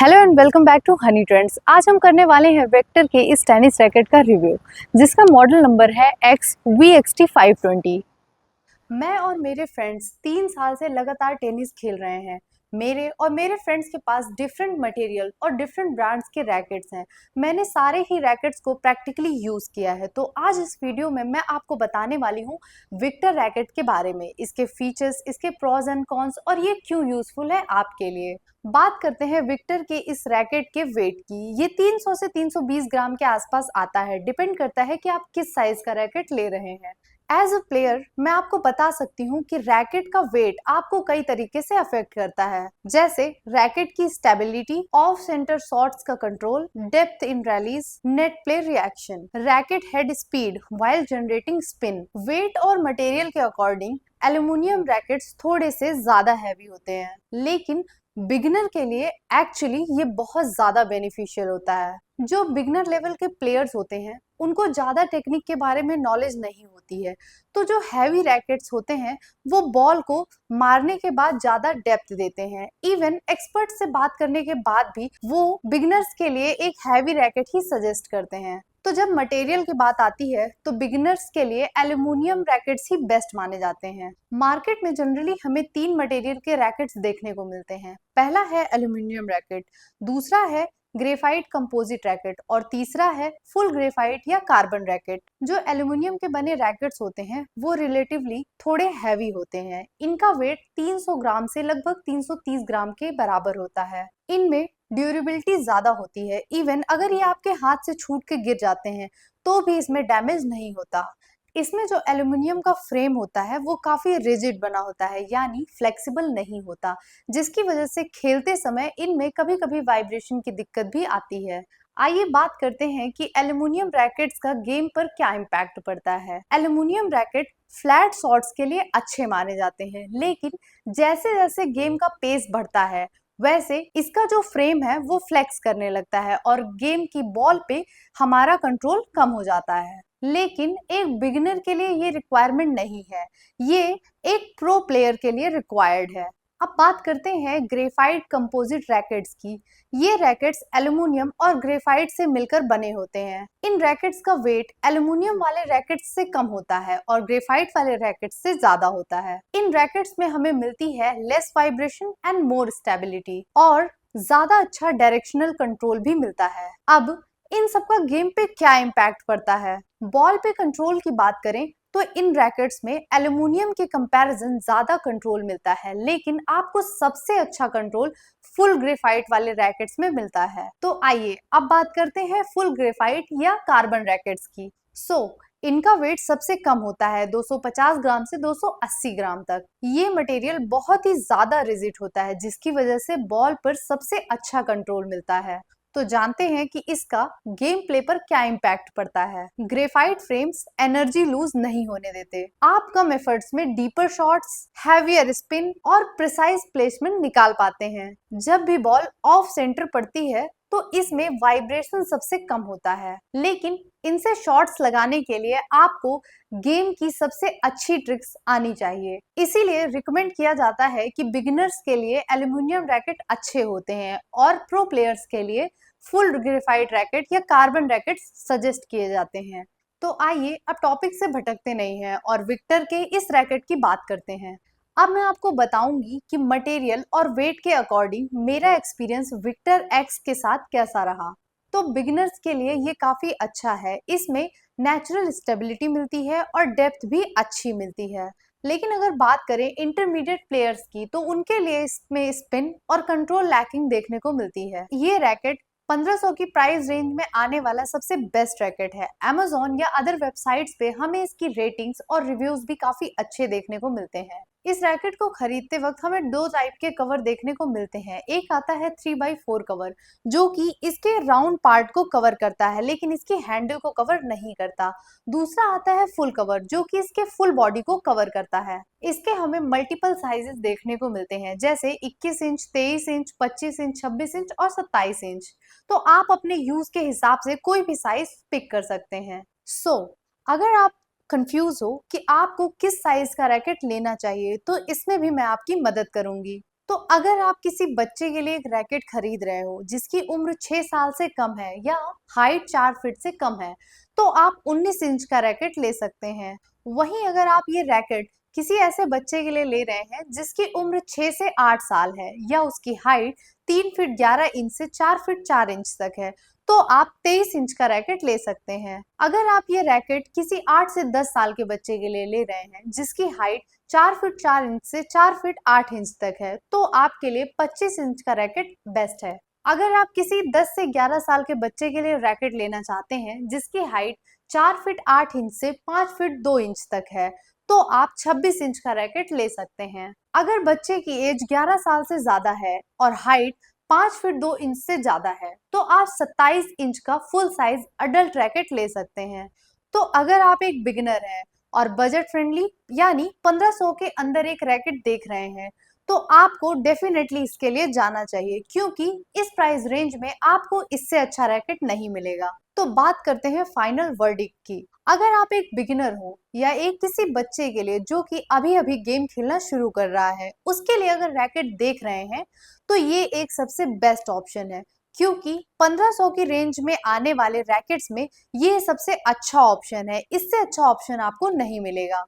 Hello and welcome back to honey trends. आज हम करने वाले हैं वेक्टर के इस टेनिस रैकेट का रिव्यू, जिसका मॉडल नंबर है XVXT520। मैं और मेरे फ्रेंड्स 3 साल से लगातार टेनिस खेल रहे हैं। मेरे और मेरे फ्रेंड्स के पास डिफरेंट मटेरियल और डिफरेंट ब्रांड्स के रैकेट्स हैं। मैंने सारे ही रैकेट्स को प्रैक्टिकली यूज़ किया है, तो आज इस वीडियो में मैं आपको बताने वाली हूँ विक्टर रैकेट के बारे में, इसके फीचर्स, इसके प्रॉज एंड कॉन्स और ये क्यों यूजफुल है आपके लिए। बात करते हैं विक्टर के इस रैकेट के वेट की। ये 300 से 320 ग्राम के आसपास आता है, डिपेंड करता है कि आप किस साइज का रैकेट ले रहे हैं। एज अ प्लेयर मैं आपको बता सकती हूँ कि रैकेट का वेट आपको कई तरीके से अफेक्ट करता है, जैसे रैकेट की स्टेबिलिटी, ऑफ सेंटर शॉट्स का control, depth in rallies, net play reaction, racket head speed while generating spin. Weight और मटेरियल के अकॉर्डिंग एल्यूमिनियम रैकेट्स थोड़े से ज्यादा हैवी होते हैं, लेकिन बिगिनर के लिए एक्चुअली ये बहुत ज्यादा बेनिफिशियल होता है। जो बिगनर लेवल के प्लेयर्स होते हैं उनको ज्यादा टेक्निक के बारे में नॉलेज नहीं होती है, तो जो हैवी रैकेट्स होते हैं वो बॉल को मारने के बाद ज्यादा डेप्थ देते हैं। इवन एक्सपर्ट से बात करने के बाद भी वो बिगनर्स के लिए एक हैवी रैकेट ही सजेस्ट करते हैं। तो जब मटेरियल की बात आती है तो बिगिनर्स के लिए एल्यूमिनियम रैकेट्स ही बेस्ट माने जाते हैं। मार्केट में जनरली हमें 3 मटेरियल के रैकेट्स देखने को मिलते हैं। पहला है एल्यूमिनियम रैकेट, दूसरा है ग्रेफाइट कंपोजिट रैकेट और तीसरा है फुल ग्रेफाइट या कार्बन रैकेट। जो एल्यूमिनियम के बने रैकेट्स होते हैं वो रिलेटिवली थोड़े हैवी होते हैं। इनका वेट 300 ग्राम से लगभग 330 ग्राम के बराबर होता है। इनमें ड्यूरेबिलिटी ज्यादा होती है। इवन अगर ये आपके हाथ से छूट के गिर जाते हैं तो भी इसमें डैमेज नहीं होता। इसमें जो एल्यूमिनियम का फ्रेम होता है वो काफी रिजिड बना होता है, यानी फ्लेक्सिबल नहीं होता, जिसकी वजह से खेलते समय इनमें कभी कभी वाइब्रेशन की दिक्कत भी आती है। आइए बात करते हैं कि एल्यूमिनियम रैकेट्स का गेम पर क्या इम्पैक्ट पड़ता है। एल्यूमिनियम रैकेट फ्लैट शॉट्स के लिए अच्छे माने जाते हैं, लेकिन जैसे जैसे गेम का पेस बढ़ता है वैसे इसका जो फ्रेम है वो फ्लेक्स करने लगता है और गेम की बॉल पे हमारा कंट्रोल कम हो जाता है। लेकिन एक बिगिनर के लिए ये रिक्वायरमेंट नहीं है, ये एक प्रो प्लेयर के लिए रिक्वायर्ड है। अब बात करते हैं ग्रेफाइट कंपोजिट रैकेट्स की। ये रैकेट्स एल्यूमिनियम और ग्रेफाइट से मिलकर बने होते हैं। इन रैकेट्स का वेट एल्यूमिनियम वाले रैकेट्स से कम होता है और ग्रेफाइट वाले रैकेट्स से ज्यादा होता है। इन रैकेट्स में हमें मिलती है less vibration and more stability और ज्यादा अच्छा डायरेक्शनल कंट्रोल भी मिलता है। अब इन सबका गेम पे क्या इम्पैक्ट पड़ता है। बॉल पे कंट्रोल की बात करें तो इन रैकेट्स में एल्यूमिनियम के कंपैरिजन ज्यादा कंट्रोल मिलता है, लेकिन आपको सबसे अच्छा कंट्रोल फुल ग्रेफाइट वाले रैकेट्स में मिलता है। तो आइए अब बात करते हैं फुल ग्रेफाइट या कार्बन रैकेट्स की। इनका वेट सबसे कम होता है 250 ग्राम से 280 ग्राम तक। ये मटेरियल बहुत ही ज्यादा रिजिड होता है, जिसकी वजह से बॉल पर सबसे अच्छा कंट्रोल मिलता है। तो जानते हैं कि इसका गेम प्ले पर क्या इम्पैक्ट पड़ता है। ग्रेफाइट फ्रेम्स एनर्जी लूज नहीं होने देते। आप कम एफर्ट्स में डीपर शॉट्स, हैवियर स्पिन और प्रिसाइज प्लेसमेंट निकाल पाते हैं। जब भी बॉल ऑफ सेंटर पड़ती है तो इसमें वाइब्रेशन सबसे कम होता है, लेकिन इनसे शॉट्स लगाने के लिए आपको गेम की सबसे अच्छी ट्रिक्स आनी चाहिए। इसीलिए रिकमेंड किया जाता है कि बिगिनर्स के लिए एल्यूमिनियम रैकेट अच्छे होते हैं और प्रो प्लेयर्स के लिए फुल ग्रेफाइट रैकेट या कार्बन रैकेट सजेस्ट किए जाते हैं। तो आइए अब टॉपिक से भटकते नहीं हैं और विक्टर के इस रैकेट की बात करते हैं। अब मैं आपको बताऊंगी कि मटेरियल और वेट के अकॉर्डिंग मेरा एक्सपीरियंस विक्टर एक्स के साथ कैसा रहा। तो बिगिनर्स के लिए ये काफी अच्छा है। इसमें नेचुरल स्टेबिलिटी मिलती है और डेप्थ भी अच्छी मिलती है। लेकिन अगर बात करें इंटरमीडिएट प्लेयर्स की तो उनके लिए इसमें स्पिन और कंट्रोल लैकिंग देखने को मिलती है। ये रैकेट 1500 की प्राइस रेंज में आने वाला सबसे बेस्ट रैकेट है। Amazon या अदर वेबसाइट्स पे हमें इसकी रेटिंग्स और रिव्यूज भी काफी अच्छे देखने को मिलते हैं। इस रैकेट को खरीदते वक्त हमें 2 टाइप के कवर देखने को मिलते हैं। एक आता है 3x4 कवर, जो कि इसके राउंड पार्ट को कवर करता है लेकिन इसके हैंडल को कवर नहीं करता। दूसरा आता है फुल कवर, जो कि इसके फुल बॉडी को कवर करता है। इसके हमें मल्टीपल साइजेस देखने को मिलते हैं, जैसे 21 इंच, 23 इंच, 25 इंच, 26 इंच और 27 इंच। तो आप अपने यूज के हिसाब से कोई भी साइज पिक कर सकते हैं। अगर आप कंफ्यूज हो कि आपको किस साइज का रैकेट लेना चाहिए तो इसमें भी मैं आपकी मदद करूंगी। तो अगर आप किसी बच्चे के लिए एक रैकेट खरीद रहे हो जिसकी उम्र 6 साल से कम है या हाइट 4 फीट से कम है, तो आप 19 इंच का रैकेट ले सकते हैं। वहीं अगर आप ये रैकेट किसी ऐसे बच्चे के लिए ले रहे हैं जिसकी उम्र 6 से 8 साल है या उसकी हाइट 3 फीट 11 इंच से 4 फीट 4 इंच तक है, तो आप 23 इंच का रैकेट ले सकते हैं। अगर आप ये रैकेट किसी 8 से 10 साल के बच्चे के लिए ले रहे हैं जिसकी हाइट 4 फीट 4 इंच से 4 फीट 8 इंच तक है, तो आपके लिए 25 इंच का रैकेट बेस्ट है। अगर आप किसी 10 से 11 साल के बच्चे के लिए रैकेट लेना चाहते हैं जिसकी हाइट 4 फीट 8 इंच से 5 फीट 2 इंच तक है, तो आप 26 इंच का रैकेट ले सकते हैं। अगर बच्चे की एज 11 साल से ज्यादा है और हाइट 5 फीट 2 इंच से ज्यादा है, तो आप 27 इंच का फुल साइज अडल्ट रैकेट ले सकते हैं। तो अगर आप एक बिगिनर हैं और बजट फ्रेंडली यानी 1500 के अंदर एक रैकेट देख रहे हैं, तो आपको डेफिनेटली इसके लिए जाना चाहिए, क्योंकि इस प्राइस रेंज में आपको इससे अच्छा रैकेट नहीं मिलेगा। तो बात करते हैं फाइनल वर्डिक्ट की। अगर आप एक बिगिनर हो या एक किसी बच्चे के लिए जो कि अभी अभी गेम खेलना शुरू कर रहा है, उसके लिए अगर रैकेट देख रहे हैं, तो ये एक सबसे बेस्ट ऑप्शन है, क्योंकि 1500 की रेंज में आने वाले रैकेट्स में ये सबसे अच्छा ऑप्शन है। इससे अच्छा ऑप्शन आपको नहीं मिलेगा।